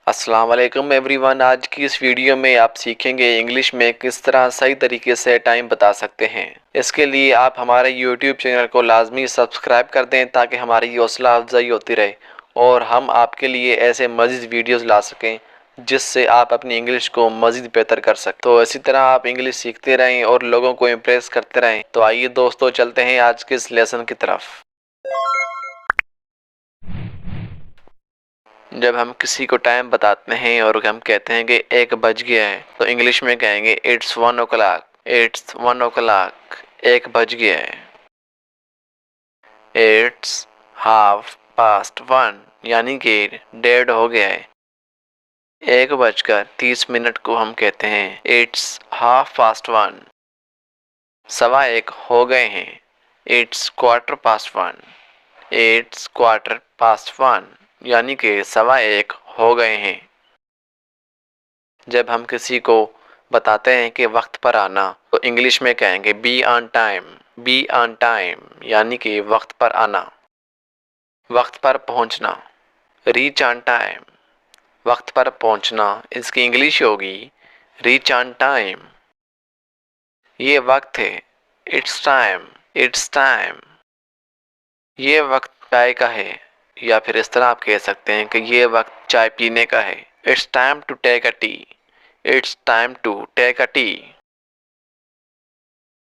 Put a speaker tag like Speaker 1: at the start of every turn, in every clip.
Speaker 1: अस्सलाम वालेकुम एवरीवन। आज की इस वीडियो में आप सीखेंगे इंग्लिश में किस तरह सही तरीके से टाइम बता सकते हैं। इसके लिए आप हमारे यूट्यूब चैनल को लाजमी सब्सक्राइब कर दें ताकि हमारी हौसला अफजाई होती रहे और हम आपके लिए ऐसे मज़ीद वीडियोस ला सकें जिससे आप अपनी इंग्लिश को मज़ीद बेहतर कर सकते। तो इसी तरह आप इंग्लिश सीखते रहें और लोगों को इम्प्रेस करते रहें। तो आइए दोस्तों, चलते हैं आज के इस लेसन की तरफ। जब हम किसी को टाइम बताते हैं और हम कहते हैं कि 1 बज गया है, तो इंग्लिश में कहेंगे इट्स 1 o'clock। इट्स 1 o'clock, 1 बज गया है। इट्स 1:30 यानी कि 1:30 हो गया है। 1:30 को हम कहते हैं इट्स 1:30। 1:15 हो गए हैं। इट्स 1:15। इट्स 1:15 यानी कि 1:15 हो गए हैं। जब हम किसी को बताते हैं कि वक्त पर आना, तो इंग्लिश में कहेंगे B on time. B on time यानी कि वक्त पर आना। वक्त पर पहुंचना, रीच ऑन टाइम। वक्त पर पहुंचना, इसकी इंग्लिश होगी रीच ऑन टाइम। ये वक्त है, इट्स टाइम। It's time. ये वक्त चाय का है, या फिर इस तरह आप कह सकते हैं कि ये वक्त चाय पीने का है। It's time to take a tea. It's time to take a tea.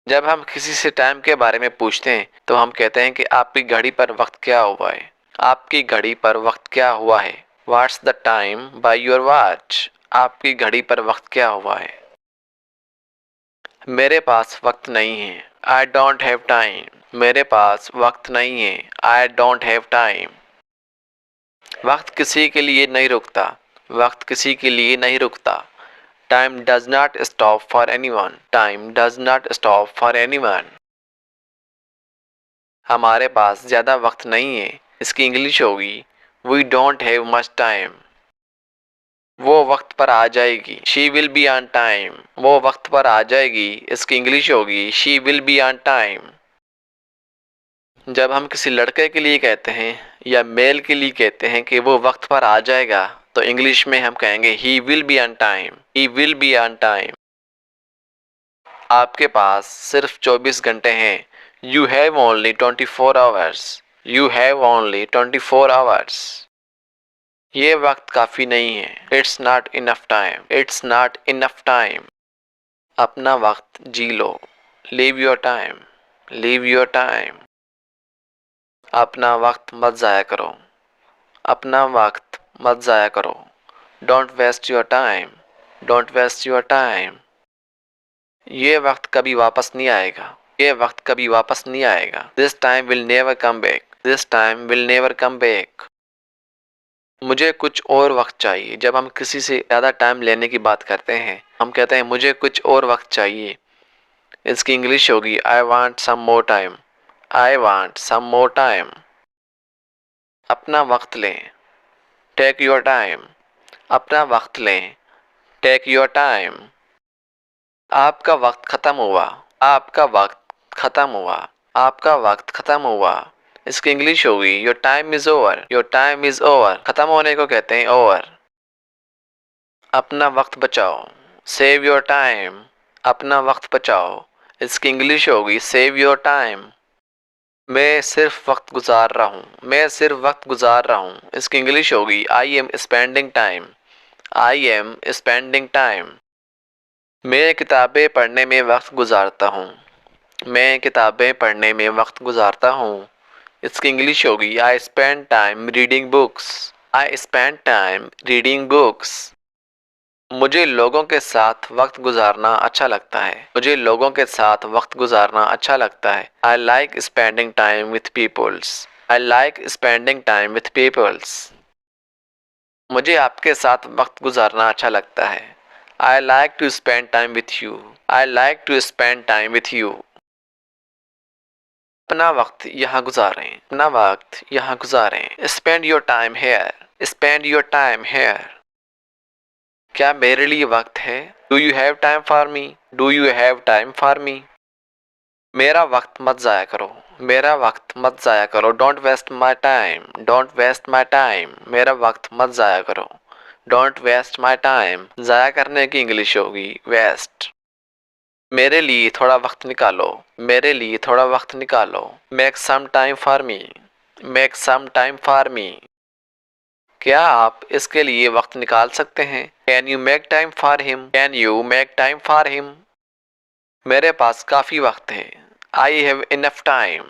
Speaker 1: जब हम किसी से टाइम के बारे में पूछते हैं तो हम कहते हैं कि आपकी घड़ी पर वक्त क्या हुआ है। आपकी घड़ी पर वक्त क्या हुआ है। What's the time by your watch. आपकी घड़ी पर वक्त क्या हुआ है। मेरे पास वक्त नहीं है, आई डोंट हैव टाइम। मेरे पास वक्त नहीं है, आई डोंट हैव टाइम। वक्त किसी के लिए नहीं रुकता। वक्त किसी के लिए नहीं रुकता। Time does not stop for anyone. Time does not stop for anyone. हमारे पास ज़्यादा वक्त नहीं है, इसकी इंग्लिश होगी we don't have much time. वो वक्त पर आ जाएगी, she will be on time. वो वक्त पर आ जाएगी, इसकी इंग्लिश होगी she will be on time. जब हम किसी लड़के के लिए कहते हैं या मेल के लिए कहते हैं कि वो वक्त पर आ जाएगा, तो इंग्लिश में हम कहेंगे he will be on time. He will be on time. आपके पास सिर्फ 24 घंटे हैं। You have only 24 hours. You have only 24 hours. ये वक्त काफ़ी नहीं है, it's not enough time. It's not enough time. अपना वक्त जी लो, live your time. Live your time. अपना वक्त मत ज़ाया करो। अपना वक्त मत ज़ाया करो। Don't waste your time. Don't waste your time. ये वक्त कभी वापस नहीं आएगा। ये वक्त कभी वापस नहीं आएगा। This time will never come back. This time will never come back. मुझे कुछ और वक्त चाहिए। जब हम किसी से ज़्यादा टाइम लेने की बात करते हैं, हम कहते हैं मुझे कुछ और वक्त चाहिए। इसकी इंग्लिश होगी I want some more time. I want some more time. अपना वक्त लें, टेक योर टाइम। अपना वक्त लें, टेक योर टाइम। आपका वक्त ख़त्म हुआ। आपका वक्त ख़त्म हुआ। आपका वक्त ख़त्म हुआ। इसकी इंग्लिश होगी your time is over. Your time is over. ख़त्म होने को कहते हैं ओवर। अपना वक्त बचाओ, सेव योर टाइम। अपना वक्त बचाओ, इसकी इंग्लिश होगी सेव योर टाइम। मैं सिर्फ वक्त गुजार रहा हूँ। मैं सिर्फ वक्त गुजार रहा हूँ। इसकी इंग्लिश होगी I am spending time. I am spending time. मैं किताबें पढ़ने में वक्त गुजारता हूँ। मैं किताबें पढ़ने में वक्त गुजारता हूँ। इसकी इंग्लिश होगी I spend time reading books. I spend time reading books. मुझे लोगों के साथ वक्त गुजारना अच्छा लगता है। मुझे लोगों के साथ वक्त गुजारना अच्छा लगता है। I like spending time with peoples. I like spending time with peoples. मुझे आपके साथ वक्त गुजारना अच्छा लगता है। I like to spend time with you. I like to spend time with you. अपना वक्त यहाँ गुजारें। अपना वक्त यहाँ गुजारें। Spend your time here. Spend your time here. क्या मेरे लिए वक्त है। Do you have time for me. Do you have time for मी। मेरा वक्त मत ज़ाया करो। मेरा वक्त मत ज़ाया करो। Don't waste my time. Don't waste my time. मेरा वक्त मत ज़ाया करो। डोंट वेस्ट माई टाइम, ज़ाया करने की इंग्लिश होगी वेस्ट। मेरे लिए थोड़ा वक्त निकालो, मेरे लिए थोड़ा वक्त निकालो। Make some time for me, make some time for me. क्या आप इसके लिए वक्त निकाल सकते हैं? Can you make time for him, can you make time for him. मेरे पास काफ़ी वक्त है, आई हैव इनफ टाइम।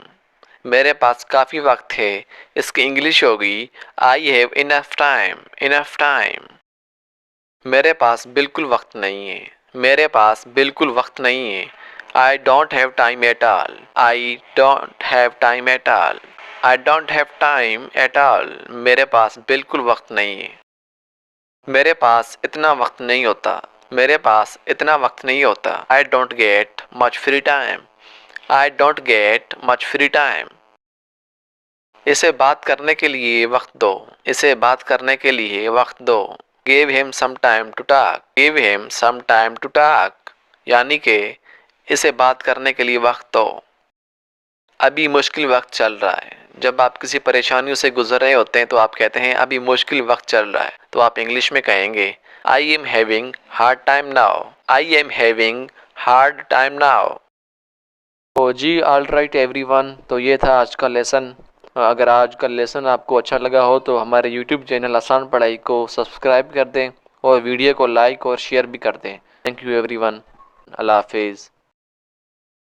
Speaker 1: मेरे पास काफ़ी वक्त है, इसकी इंग्लिश होगी I have enough time, enough time. मेरे पास बिल्कुल वक्त नहीं है, मेरे पास बिल्कुल वक्त नहीं है। I don't have time at all, I don't have time at all, I don't have time at all. मेरे पास बिल्कुल वक्त नहीं है। मेरे पास इतना वक्त नहीं होता, मेरे पास इतना वक्त नहीं होता। I don't get much free time, I don't get much free time. इसे बात करने के लिए वक्त दो, इसे बात करने के लिए वक्त दो। Give him some time to talk, give him some time to talk, यानी कि इसे बात करने के लिए वक्त दो। अभी मुश्किल वक्त चल रहा है। जब आप किसी परेशानियों से गुजर रहे होते हैं तो आप कहते हैं अभी मुश्किल वक्त चल रहा है, तो आप इंग्लिश में कहेंगे I am having hard time now, I am having hard time now. तो जी ऑल राइट एवरीवन, तो ये था आज का लेसन। अगर आज का लेसन आपको अच्छा लगा हो तो हमारे यूट्यूब चैनल आसान पढ़ाई को सब्सक्राइब कर दें और वीडियो को लाइक और शेयर भी कर दें। थैंक यू एवरीवन, अल्लाह हाफिज़।